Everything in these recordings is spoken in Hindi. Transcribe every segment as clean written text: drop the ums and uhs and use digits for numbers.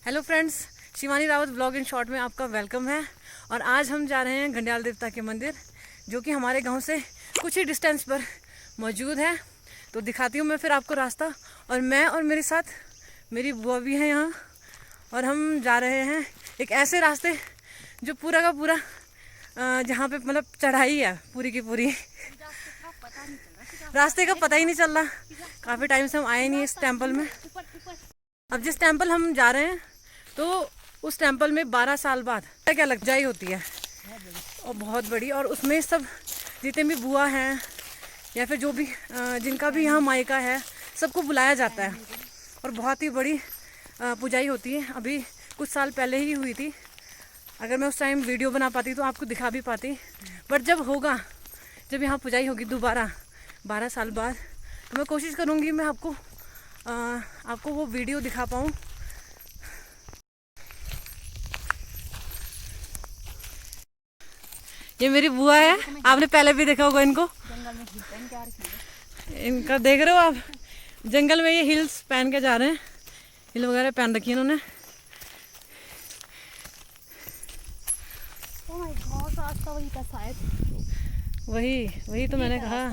Hello friends, Shivani Rawat blog in short में आपका वेलकम है। और आज हम जा रहे हैं घंडियाल देवता के मंदिर, जो कि हमारे गांव से कुछ ही डिस्टेंस पर मौजूद है। तो दिखाती हूँ मैं फिर आपको रास्ता। और मैं और मेरे साथ मेरी बुआ भी है यहाँ। और हम जा रहे हैं एक ऐसे रास्ते जो पूरा का पूरा जहाँ पे मतलब चढ़ाई है पूरी की पूरी। रास्ते का पता ही नहीं चल रहा। काफ़ी टाइम से हम आए नहीं इस टेम्पल में। अब जिस टेम्पल हम जा रहे हैं तो उस टेम्पल में 12 साल बाद क्या लगजाई होती है, और बहुत बड़ी। और उसमें सब जितने भी बुआ हैं या फिर जो भी जिनका भी यहाँ मायका है, सबको बुलाया जाता है। और बहुत ही बड़ी पूजाई होती है। अभी कुछ साल पहले ही हुई थी। अगर मैं उस टाइम वीडियो बना पाती तो आपको दिखा भी पाती। बट जब होगा, जब यहाँ पूजाई होगी दोबारा 12 साल बाद, तो मैं कोशिश करूँगी मैं आपको वो वीडियो दिखा पाऊँ। ये मेरी बुआ है, आपने पहले भी देखा होगा इनको। इनका देख रहे हो आप, जंगल में ये हिल्स पहन के जा रहे हैं। हिल वगैरह पहन रखी है इन्होंने। वही वही तो मैंने कहा।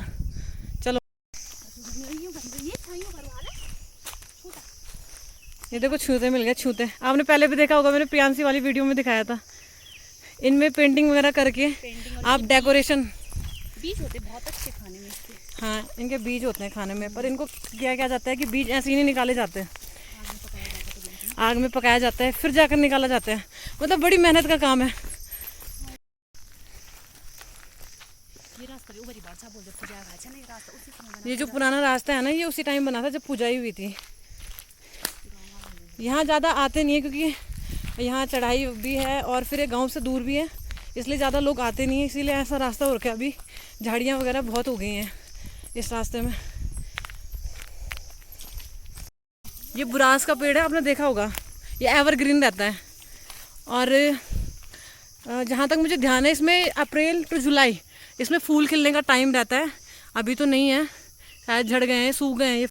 चलो, ये देखो छूते मिल गए, छूते। आपने पहले भी देखा होगा, मैंने प्रियांशी वाली वीडियो में दिखाया था। इनमें पेंटिंग वगैरह करके आप डेकोरेशन। बीज होते बहुत अच्छे खाने में इसके। हाँ, इनके बीज होते हैं खाने में, पर इनको क्या जाता है कि बीज ऐसे ही नहीं निकाले जाते। आग में पकाया जाता है फिर जाकर निकाला जाता है। मतलब बड़ी मेहनत का काम है। ये जो पुराना रास्ता है ना, ये उसी टाइम बना था जब पूजाई हुई थी। यहाँ ज़्यादा आते नहीं है क्योंकि यहाँ चढ़ाई भी है और फिर गांव से दूर भी है, इसलिए ज़्यादा लोग आते नहीं है। इसीलिए ऐसा रास्ता हो रखा है। अभी झाड़ियाँ वगैरह बहुत हो गई हैं इस रास्ते में। ये बुरास का पेड़ है, आपने देखा होगा। ये एवरग्रीन रहता है। और जहाँ तक मुझे ध्यान है, इसमें अप्रैल टू जुलाई इसमें फूल खिलने का टाइम रहता है। अभी तो नहीं है, शायद झड़ गए हैं, सूख गए हैं।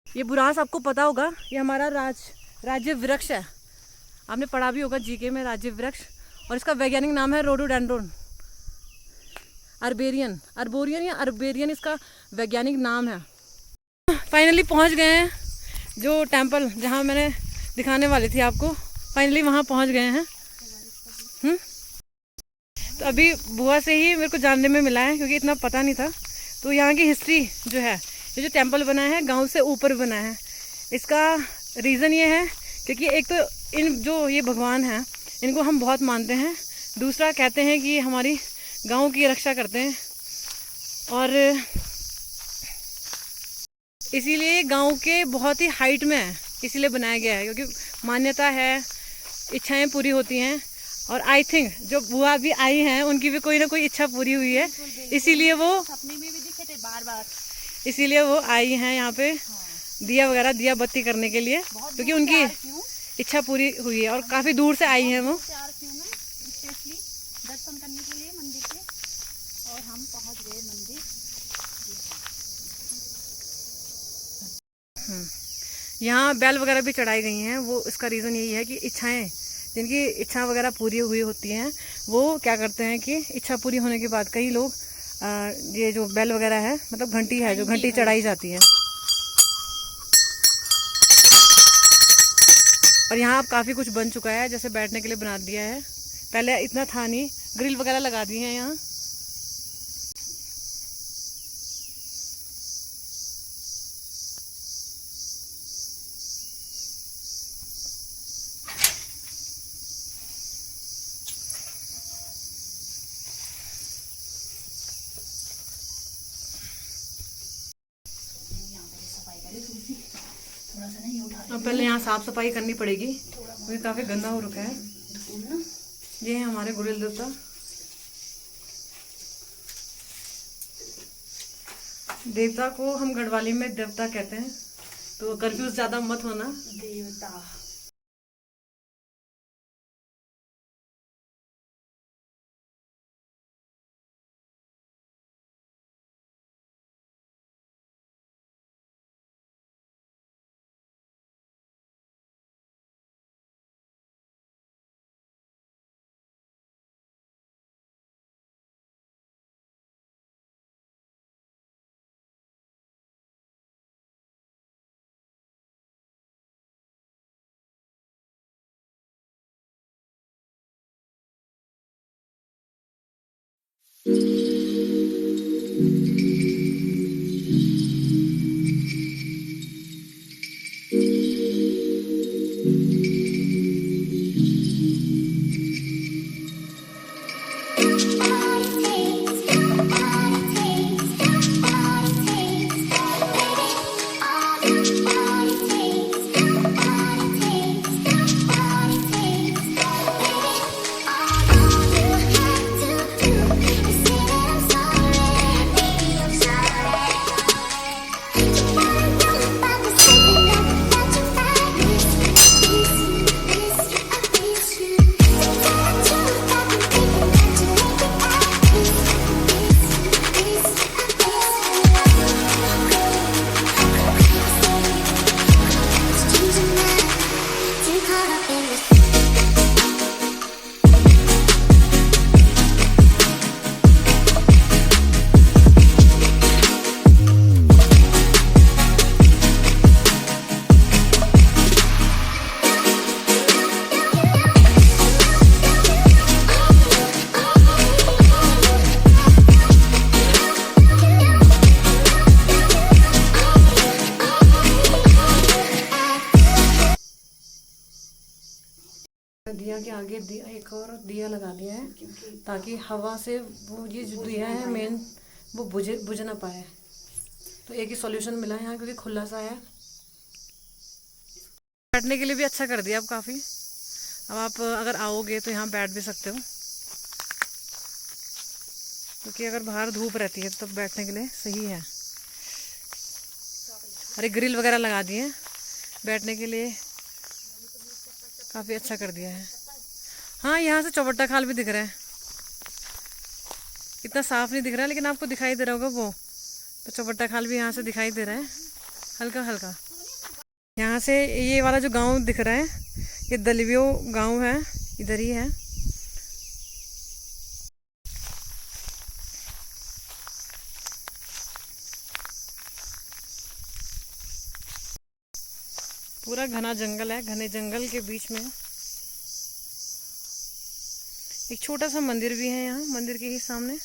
ये बुरास आपको पता होगा, ये हमारा राज्य वृक्ष है। आपने पढ़ा भी होगा जीके में, राज्य वृक्ष। और इसका वैज्ञानिक नाम है रोडोडेंड्रोन अर्बोरियन या अर्बेरियन इसका वैज्ञानिक नाम है। फाइनली पहुंच गए हैं जो टेम्पल जहां मैंने दिखाने वाली थी आपको। फाइनली वहां पहुंच गए हैं। तो अभी बुआ से ही मेरे को जानने में मिला है, क्योंकि इतना पता नहीं था। तो यहाँ की हिस्ट्री जो है, ये जो टेम्पल बना है गांव से ऊपर बना है। इसका रीज़न ये है क्योंकि एक तो इन जो ये भगवान हैं, इनको हम बहुत मानते हैं। दूसरा, कहते हैं कि हमारी गांव की रक्षा करते हैं। और इसीलिए गांव के बहुत ही हाइट में है, इसीलिए बनाया गया है। क्योंकि मान्यता है, इच्छाएं पूरी होती हैं। और आई थिंक जो बुआ भी आई हैं, उनकी भी कोई ना कोई इच्छा पूरी हुई है। इसीलिए वो सपने में भी दिखे थे बार बार। इसीलिए वो आई हैं यहाँ पे दिया बत्ती करने के लिए, क्योंकि उनकी इच्छा पूरी हुई है। और काफ़ी दूर से आई हैं वो। स्पेशली दर्शन करने के लिए मंदिर के। और हम पहुंच गए मंदिर। यहाँ बैल वगैरह भी चढ़ाई गई हैं। वो इसका रीज़न यही है कि इच्छाएं, जिनकी इच्छा वगैरह पूरी हुई होती हैं, वो क्या करते हैं कि इच्छा पूरी होने के बाद कई लोग ये जो बैल वगैरह है, मतलब घंटी है, जो घंटी चढ़ाई जाती है। और यहाँ अब काफ़ी कुछ बन चुका है, जैसे बैठने के लिए बना दिया है। पहले इतना था नहीं, ग्रिल वगैरह लगा दी है यहाँ। अब पहले यहाँ साफ सफाई करनी पड़ेगी, क्योंकि काफ़ी गंदा हो रखा है। ये है हमारे गुरिल देवता। देवता को हम गढ़वाली में देवता कहते हैं, तो कंफ्यूज ज़्यादा मत होना। देवता। दिया के आगे एक और दिया लगा दिया है ताकि हवा से वो ये जो दिया है मेन वो बुझ ना पाए। तो एक ही सॉल्यूशन मिला है यहाँ क्योंकि खुला सा है। बैठने के लिए भी अच्छा कर दिया अब काफ़ी। अब आप अगर आओगे तो यहाँ बैठ भी सकते हो क्योंकि अगर बाहर धूप रहती है तब बैठने के लिए सही है। अरे ग्रिल वगैरह लगा दिए हैं बैठने के लिए, काफ़ी अच्छा कर दिया है। हाँ यहाँ से चौबट्टा खाल भी दिख रहा है, इतना साफ नहीं दिख रहा है लेकिन आपको दिखाई दे रहा होगा वो। तो चौबट्टा खाल भी यहाँ से दिखाई दे रहा है हल्का हल्का। यहाँ से ये वाला जो गांव दिख रहा है ये दलवियो गांव है, इधर ही है। पूरा घना जंगल है, घने जंगल के बीच में एक छोटा सा मंदिर भी है यहाँ, मंदिर के ही सामने।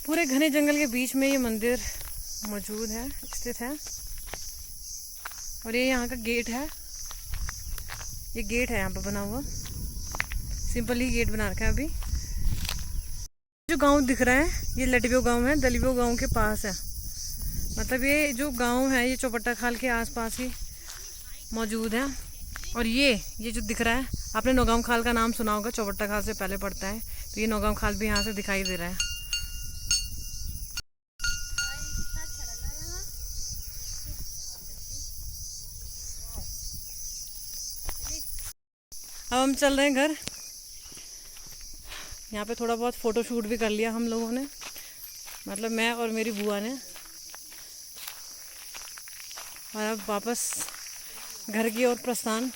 पूरे घने जंगल के बीच में ये मंदिर मौजूद है, स्थित है। और ये यहाँ का गेट है, ये गेट है यहाँ पर बना हुआ, सिंपल ही गेट बना रखा है। अभी जो गांव दिख रहा है ये लटवियो गांव है, दलवियो गांव के पास है। मतलब ये जो गांव है ये चौबट्टा खाल के आसपास ही मौजूद है। और ये जो दिख रहा है, आपने नौगांव खाल का नाम सुना होगा, चौबट्टा खाल से पहले पड़ता है, तो ये नौगांव खाल भी यहाँ से दिखाई दे रहा है। अब हम चल रहे हैं घर। यहाँ पे थोड़ा बहुत फ़ोटो शूट भी कर लिया हम लोगों ने, मतलब मैं और मेरी बुआ ने। और अब वापस घर की ओर प्रस्थान।